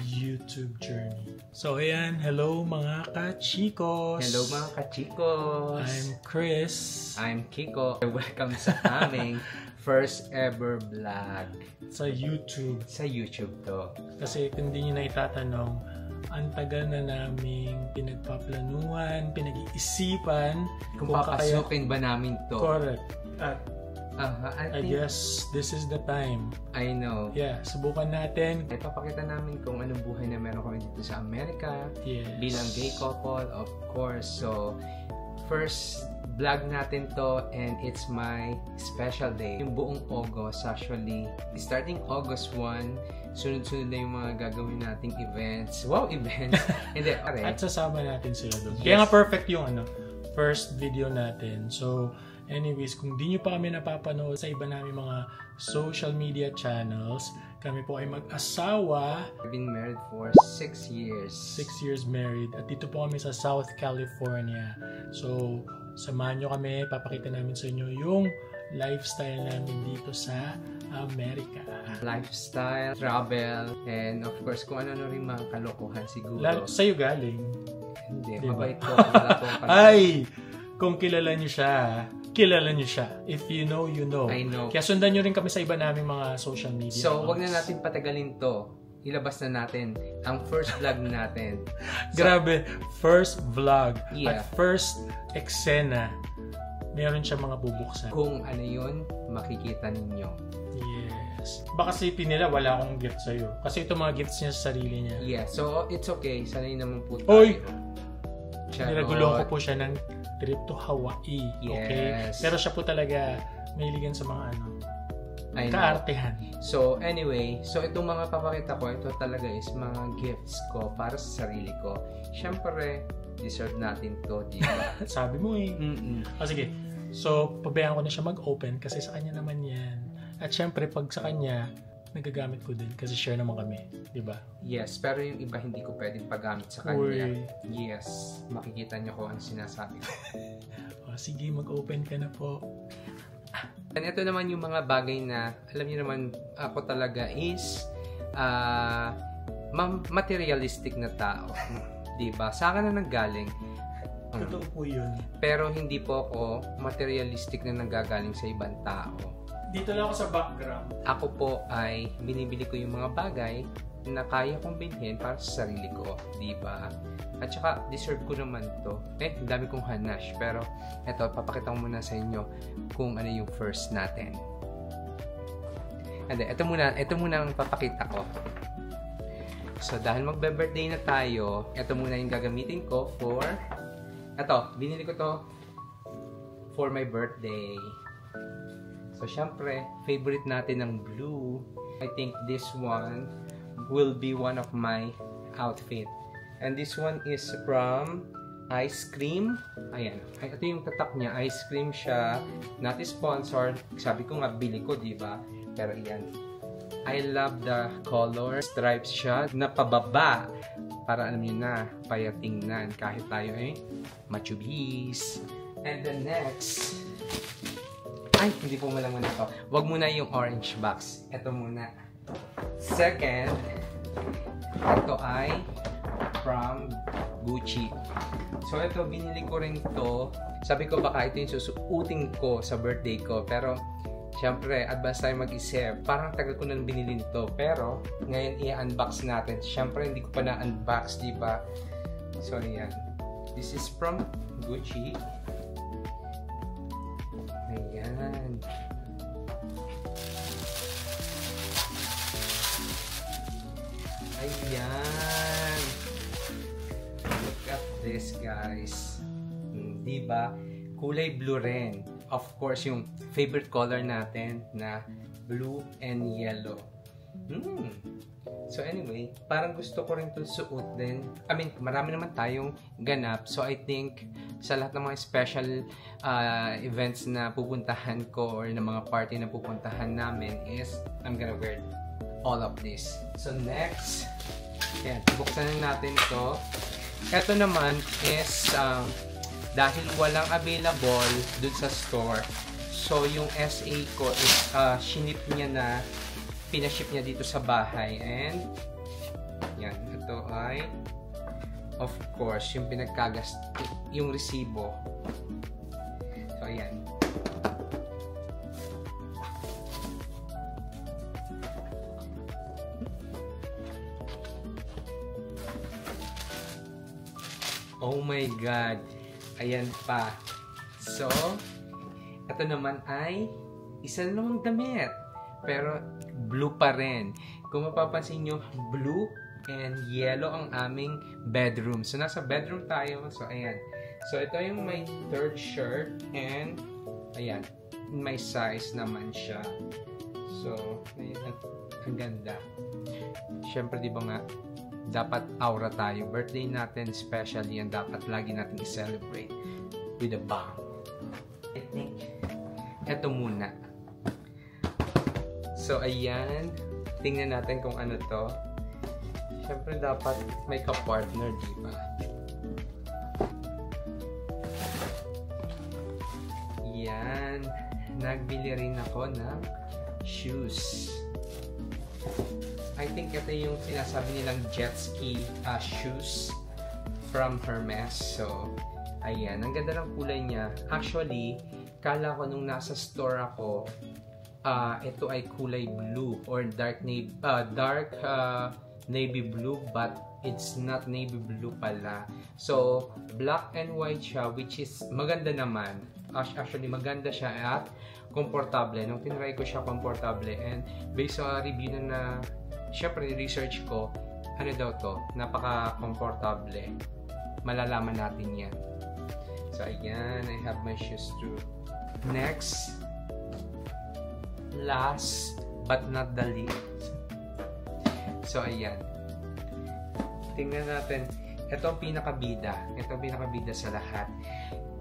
YouTube journey. So ayan, hello mga kachikos! Hello mga kachikos! I'm Chris. I'm Kiko. Welcome sa aming first ever vlog. Sa YouTube. Sa YouTube to. Kasi kung hindi nyo na itatanong, ang tagal na naming pinagpaplanuhan, pinag-iisipan Kung papasukin ba namin to. Correct. At I think, guess this is the time. I know. Yeah, subukan natin. Ipapakita namin kung anong buhay na meron kami dito sa Amerika. Yes. Bilang gay couple, of course. So, first vlog natin to and it's my special day. Yung buong August, actually. Starting August 1, sunod-sunod na yung mga gagawin nating events. Wow, events! Hindi, At sasama natin sila doon. Yes. Kaya nga perfect yung first video natin. So, anyways, kung di nyo pa kami napapanood sa iba namin mga social media channels, kami po ay mag-asawa. I've been married for 6 years. 6 years married. At dito po kami sa South California. So, samahan nyo kami. Papakita namin sa inyo yung lifestyle namin dito sa Amerika. Lifestyle, travel, and of course, kung ano-ano rin mga kalokohan siguro. Sa'yo galing. Hindi, diba? mabait ko. Wala akong Ay! Kung kilala nyo siya, kilala nyo siya. If you know, you know. I know. Kaya sundan nyo rin kami sa iba naming mga social media. So, wag na natin patagalin to. Ilabas na natin ang first vlog natin. Grabe, first vlog. Yeah. At first eksena, meron siya mga bubuksan. Kung ano yun, makikita ninyo. Yes. Baka sipin nila, wala akong gift sa'yo. Kasi ito mga gifts niya sa sarili niya. Yeah, so it's okay. Sanay naman po tayo. Oy! Charot. Nilagulong ko po siya ng trip to Hawaii. Okay? Yes. Pero siya po talaga mahiligan sa mga I know. kaartehan. So anyway, so itong mga papakita ko, ito talaga is mga gifts ko para sa sarili ko. Siyempre, deserve natin to, di ba? Sabi mo eh. Mm-mm. Sige. So, pabayaan ko na siya mag-open kasi sa kanya naman yan. At syempre, pag sa kanya, nagagamit ko din kasi share naman kami. Diba? Yes, pero yung iba hindi ko pwedeng paggamit sa kanya. Uy. Yes, makikita niyo kung ano sinasabi ko. O, sige, mag-open ka na po. And ito naman yung mga bagay na, alam niyo naman, ako talaga is materialistic na tao. Diba? Sa akin na nanggaling. Totoo po yun. Pero hindi po ako materialistic na nanggagaling sa ibang tao. Dito lang ako sa background. Ako po ay binibili ko yung mga bagay na kaya kong bilhin para sa sarili ko. Diba? At saka, deserve ko naman to. Ang dami kong hanash. Pero, eto, papakita ko muna sa inyo kung ano yung first natin. And then, ito muna ang papakita ko. So, dahil magbe-birthday na tayo, ito muna yung gagamitin ko for... Ito, binili ko to for my birthday. So, syempre, favorite natin ng blue. I think this one will be one of my outfit. And this one is from Ice Cream. Ayan. Ito yung tatak niya. Ice Cream siya. Not sponsored. Sabi ko nga, bili ko, diba? Pero iyan. I love the color. Stripes siya na pababa. Para alam niyo na, payatingnan. Kahit tayo ay machubis. And the next... Ay, hindi po muna ito. Wag muna yung orange box. Ito muna. Second, ito ay from Gucci. So, ito, binili ko rin to. Sabi ko, baka ito yung susuotin ko sa birthday ko. Pero, syempre, advance tayo mag-isip. Parang tagal ko nang binili nito. Pero, ngayon i-unbox natin. Syempre, hindi ko pa na-unbox, diba? So, ayan. This is from Gucci. Ayan. Ayan. Look at this, guys. Diba? Kulay blue rin. Of course, yung favorite color natin na blue and yellow. So anyway, parang gusto ko rin ito suot din. I mean, marami naman tayong ganap. So I think sa lahat ng mga special events na pupuntahan ko or ng mga party na pupuntahan namin is I'm gonna wear all of this. So next, yan, buksan na natin ito. Ito naman is dahil walang available dun sa store. So yung SA ko is shinip niya na pinaship niya dito sa bahay and ay, of course, yung yung resibo. So, ayan. Oh my God! Ayan pa. So, ito naman ay isa namang damit. Pero, blue pa rin. Kung mapapansin nyo, blue and yellow ang aming bedroom. So, nasa bedroom tayo. So, ayan. So, ito yung my third shirt. And, ayan. My size naman siya. So, ayan. Ang ganda. Siyempre, di ba nga, dapat aura tayo. Birthday natin, especially, and dapat lagi natin i-celebrate with a bang. I think, eto muna. So, ayan. Tingnan natin kung ano to. Siyempre, dapat may ka-partner, di ba? Yan. Nagbili rin ako ng shoes. I think ito yung sinasabi nilang jet ski shoes from Hermes. So, ayan. Ang ganda ng kulay niya. Actually, kala ko nung nasa store ako, ito ay kulay blue or dark navy blue, but it's not navy blue pala. So, black and white siya, which is maganda naman. Actually, maganda siya at komportable. Nung tinry ko siya, komportable. And based on review na syempre, research ko, ano daw to, napaka-komportable. Malalaman natin yan. So, ayan, I have my shoes too. Next, last but not the least. So, ayan. Tingnan natin. Ito ang pinakabida. Ito ang pinakabida sa lahat.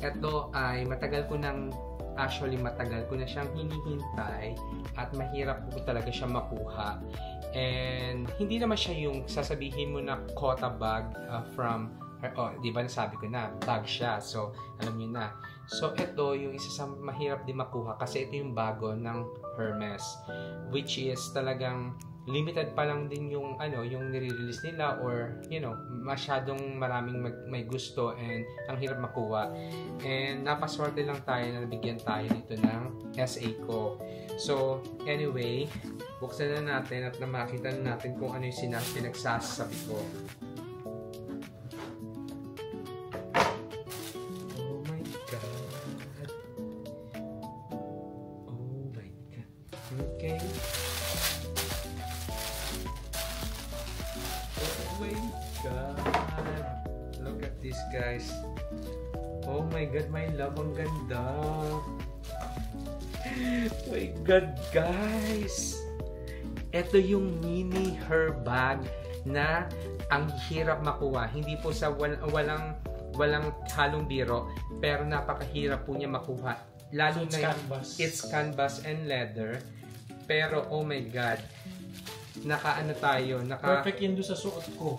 Ito ay matagal ko na siyang hinihintay at mahirap po talaga siya makuha. And hindi naman siya yung sasabihin mo na Kota bag from di ba nasabi ko na bag siya. So, alam niyo na. So, ito yung isa sa mahirap din makuha kasi ito yung bago ng Hermes, which is talagang limited pa lang din yung yung nire-release nila, or masyadong maraming may gusto and ang hirap makuha. And napaswerte lang tayo na nabigyan tayo dito ng SA ko. So, anyway, buksan na natin at makita na natin kung ano yung pinagsasabi ko. Oh my God. Oh my God. Okay. Oh my God. Look at this, guys. Oh my God, my love, ang ganda. Oh my God, guys! Ito yung mini her bag na ang hirap makuha. Hindi po sa walang halong biro, pero napakahirap po niya makuha. Lalo na canvas. It's canvas and leather. Pero oh my God, perfect yun doon sa suot ko.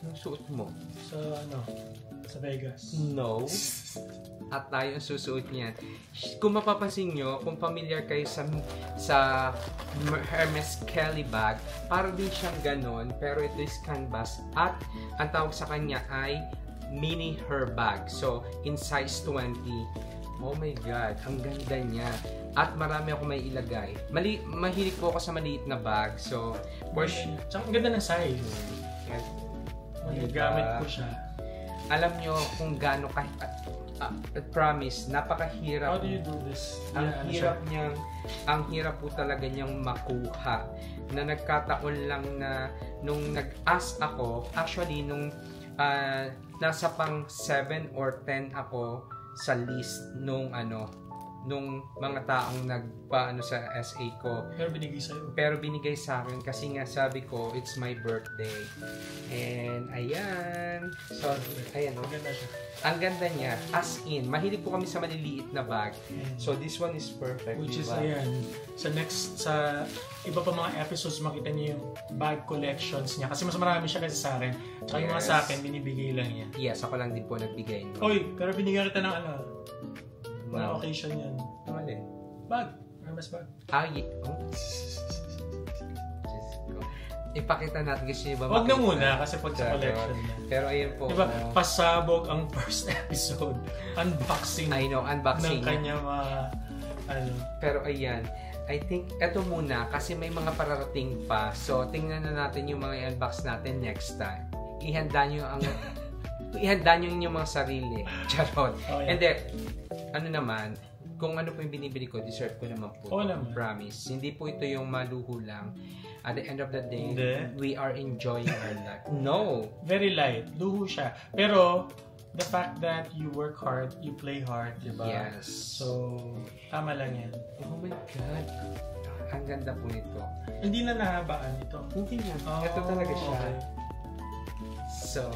Anong suot mo? Sa Vegas. No. At tayo ang susuot niyan. Kung mapapansin nyo, kung familiar kayo sa Hermes Kelly bag, para din siyang ganon, pero ito is canvas. At ang tawag sa kanya ay mini her bag. So, in size 20. Oh my God, ang ganda niya. At marami ako may ilagay. Mahilig po ako sa maliit na bag. So, tsaka ang ganda ng size. Magagamit ko siya. Alam nyo kung gaano promise, napakahirap. How do you do this? Ang hirap po talaga niyang makuha. Na nagkataon lang na nung nag-ask ako, actually nung nasa pang 7 or 10 ako sa list nung mga taong nagpaano sa SA ko. Pero binigay sa akin kasi nga sabi ko, it's my birthday. And ayan. So, ayan. Ang ganda niya. As in, mahilig po kami sa maliliit na bag. So, this one is perfect. Which is, ayan. Sa iba pa mga episodes, makita niyo yung bag collections niya. Kasi mas marami siya kasi sa akin. Tsaka yung mga sa akin, binibigay lang niya. Yes, ako lang din po nagbigay. Oy, pero binigyan kita ng na occasion yan. Mali. Bag. Hermes bag. Oh. ipakita natin kasi ba Wag na makita? muna kasi pag sa collection na. Pero ayun po. Diba, pasabog ang first episode. Unboxing. I know, unboxing. Ng kanya Pero ayan, I think eto muna kasi may mga pararating pa. So, tingnan na natin yung mga i-unbox natin next time. Ihanda nyo yung inyong mga sarili. Charot. Oh, yeah. And then, ano naman, kung ano po yung binibili ko, deserve ko naman po. Promise. Hindi po ito yung maluho lang. At the end of the day, we are enjoying our life. No! Very light. Luho siya. Pero, the fact that you work hard, you play hard, diba? Yes. So, tama lang yan. Oh my God. Ang ganda po nito. Hindi na nahabaan ito. Hindi na. Ito talaga siya. Okay. So,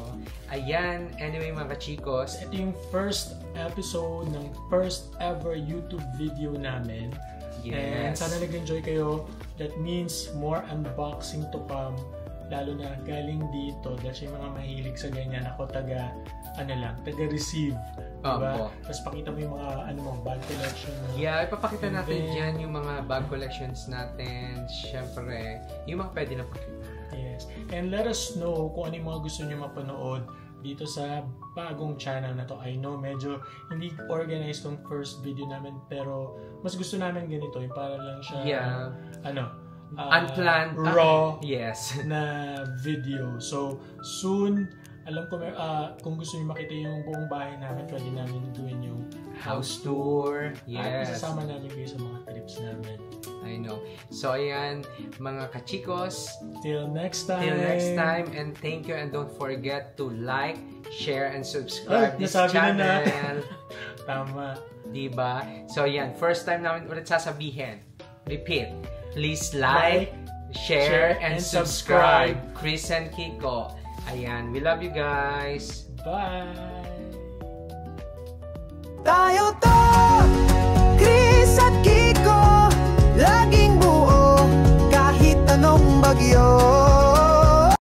ayan. Anyway, mga kachikos. Ito yung first episode ng first ever YouTube video namin. Yes. And sana nag-enjoy kayo. That means more unboxing to come. Lalo na galing dito. Dahil siya yung mga mahilig sa ganyan. Ako taga-receive. Diba? Tapos pakita mo yung mga bag collection. Yeah, ipapakita natin dyan yung mga bag collections natin. Siyempre, yung mga pwede na pakita. Yes. And let us know kung ano yung mga gusto nyo mapanood dito sa bagong channel na to. I know medyo hindi organized tong first video namin, pero mas gusto namin ganito. Yung para lang siya, unplanned, raw yes. na video. So, soon, alam ko kung gusto niyo makita yung buong bahay namin, pwede namin gawin yung house tour. Yes. At isasama namin kayo sa mga trips namin. I know. So, ayan, mga kachikos. Till next time. And thank you. And don't forget to like, share, and subscribe this channel. Na. Tama. Diba? So, ayan. First time namin ulit sasabihin. Repeat. Please like, share, and subscribe. Chris and Kiko. Ayan. We love you guys. Bye. Tayo